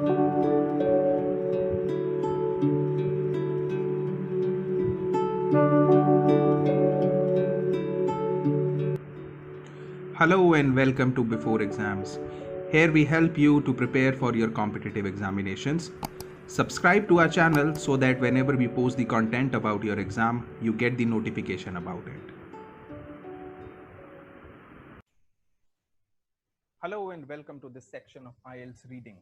Hello and welcome to Before Exams. Here we help you to prepare for your competitive examinations. Subscribe to our channel so that whenever we post the content about your exam, you get the notification about it. Hello and welcome to this section of IELTS reading.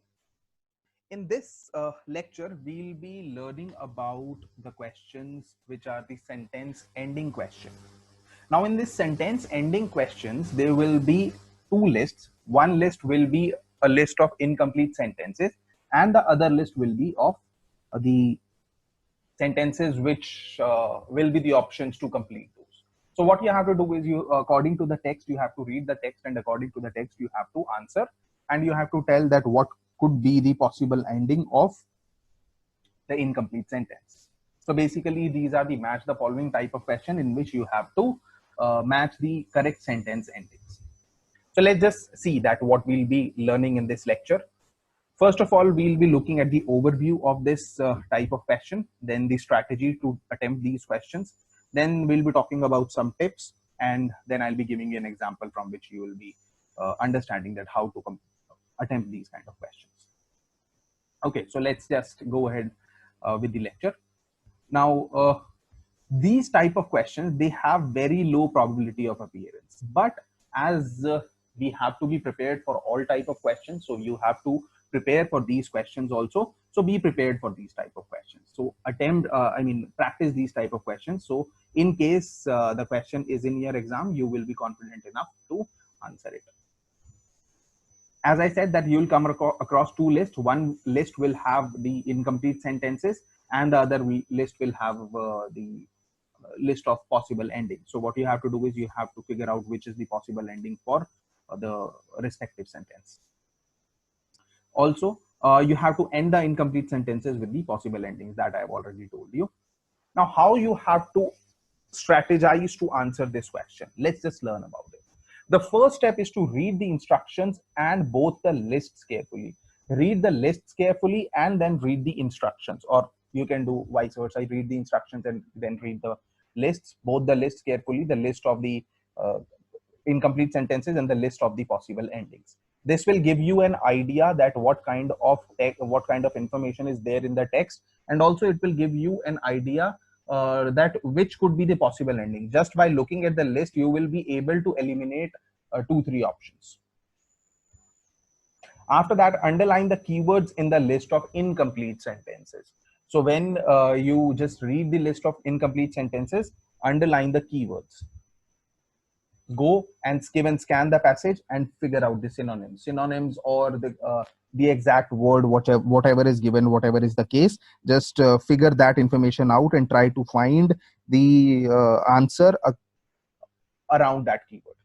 In this lecture, we'll be learning about the questions which are the sentence ending questions. Now, in this sentence ending questions, there will be two lists. One list will be a list of incomplete sentences, and the other list will be of the sentences which will be the options to complete those. So what you have to do is you, according to the text, you have to read the text, and according to the text, you have to answer, and you have to tell that what could be the possible ending of the incomplete sentence. So basically, these are the match the following type of question in which you have to match the correct sentence endings. So let's just see that what we'll be learning in this lecture. First of all, we'll be looking at the overview of this type of question, then the strategy to attempt these questions. Then we'll be talking about some tips, and then I'll be giving you an example from which you will be understanding that how to attempt these kind of questions. Okay, so let's just go ahead with the lecture. Now, these type of questions, they have very low probability of appearance, but as we have to be prepared for all type of questions, so you have to prepare for these questions also. So be prepared for these type of questions. So practice these type of questions. So in case the question is in your exam, you will be confident enough to answer it. As I said that you will come across two lists. One list will have the incomplete sentences, and the other list will have the list of possible endings. So what you have to do is you have to figure out which is the possible ending for the respective sentence. Also, you have to end the incomplete sentences with the possible endings that I've already told you. Now, how you have to strategize to answer this question? Let's just learn about it. The first step is to read the instructions and both the lists carefully. Read the lists carefully and then read the instructions, or you can do vice versa. Read the instructions and then read the lists, both the lists carefully, the list of the incomplete sentences and the list of the possible endings. This will give you an idea that what kind of information is there in the text, and also it will give you an idea that which could be the possible ending. Just by looking at the list, you will be able to eliminate 2-3 options. After that, underline the keywords in the list of incomplete sentences. So when you just read the list of incomplete sentences, underline the keywords. Go and skim and scan the passage and figure out the synonyms or the exact word, whatever is given, whatever is the case. Just figure that information out and try to find the answer around that keyword.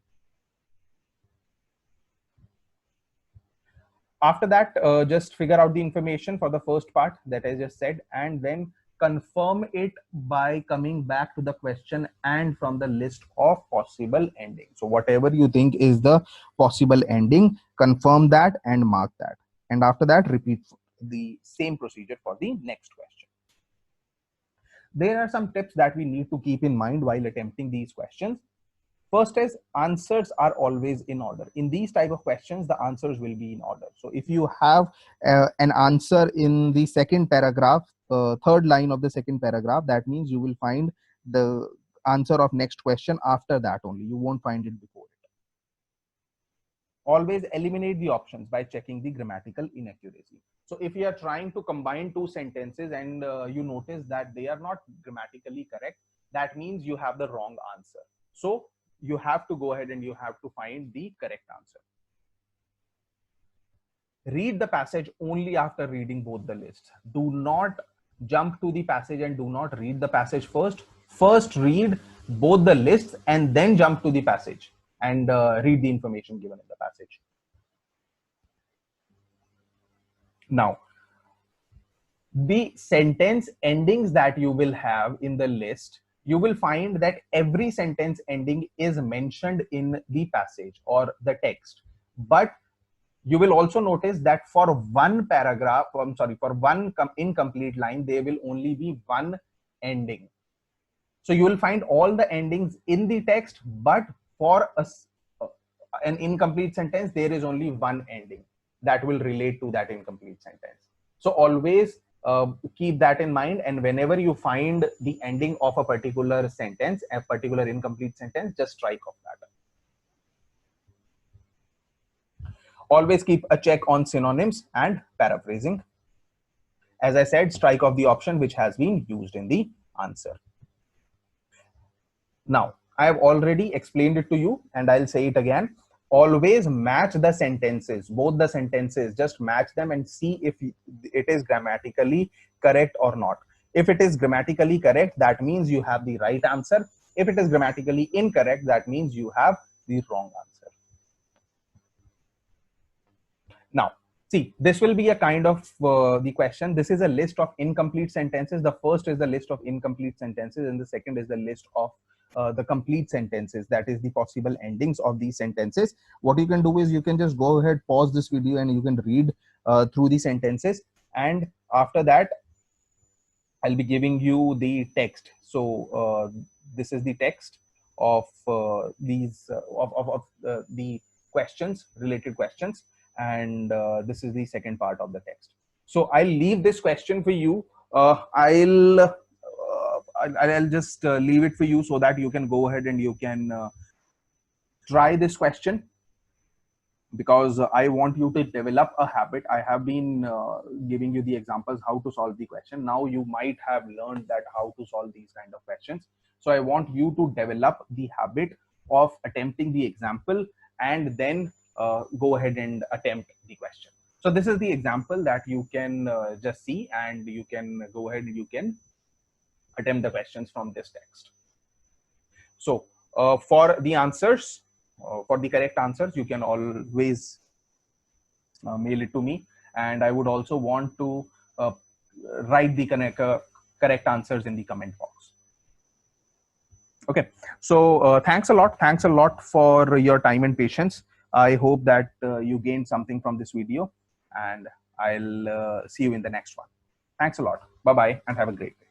After that, just figure out the information for the first part that I just said, and then confirm it by coming back to the question and from the list of possible endings. So whatever you think is the possible ending, confirm that and mark that. And after that, repeat the same procedure for the next question. There are some tips that we need to keep in mind while attempting these questions. First is answers are always in order. In these type of questions, the answers will be in order. So if you have an answer in the second paragraph, third line of the second paragraph, that means you will find the answer of next question after that only. You won't find it before it. Always eliminate the options by checking the grammatical inaccuracy. So if you are trying to combine two sentences and you notice that they are not grammatically correct, that means you have the wrong answer. So you have to go ahead and you have to find the correct answer. Read the passage only after reading both the lists. Do not jump to the passage and do not read the passage first. First read both the lists and then jump to the passage and read the information given in the passage. Now, the sentence endings that you will have in the list, you will find that every sentence ending is mentioned in the passage or the text, but You will also notice that for one paragraph, I'm sorry, for one incomplete line, there will only be one ending. So you will find all the endings in the text, but for an incomplete sentence, there is only one ending that will relate to that incomplete sentence. So always keep that in mind. And whenever you find the ending of a particular sentence, a particular incomplete sentence, just strike off that. Always keep a check on synonyms and paraphrasing. As I said, strike off the option which has been used in the answer. Now, I have already explained it to you and I'll say it again. Always match the sentences, both the sentences, just match them and see if it is grammatically correct or not. If it is grammatically correct, that means you have the right answer. If it is grammatically incorrect, that means you have the wrong answer. Now, see, this will be a kind of the question. This is a list of incomplete sentences. The first is the list of incomplete sentences and the second is the list of the complete sentences, that is the possible endings of these sentences. What you can do is you can just go ahead, pause this video and you can read through the sentences, and after that I'll be giving you the text. So this is the text of these the questions, related questions, and this is the second part of the text. So I'll leave this question for you. I'll just leave it for you so that you can go ahead and you can try this question, because I want you to develop a habit. I have been giving you the examples how to solve the question. Now you might have learned that how to solve these kind of questions. So I want you to develop the habit of attempting the example and then go ahead and attempt the question. So this is the example that you can just see, and you can go ahead and you can attempt the questions from this text. So for the answers, for the correct answers, you can always mail it to me, and I would also want to write the correct answers in the comment box. Okay, so thanks a lot for your time and patience. I hope that you gained something from this video, and I'll see you in the next one. Thanks a lot. Bye bye and have a great day.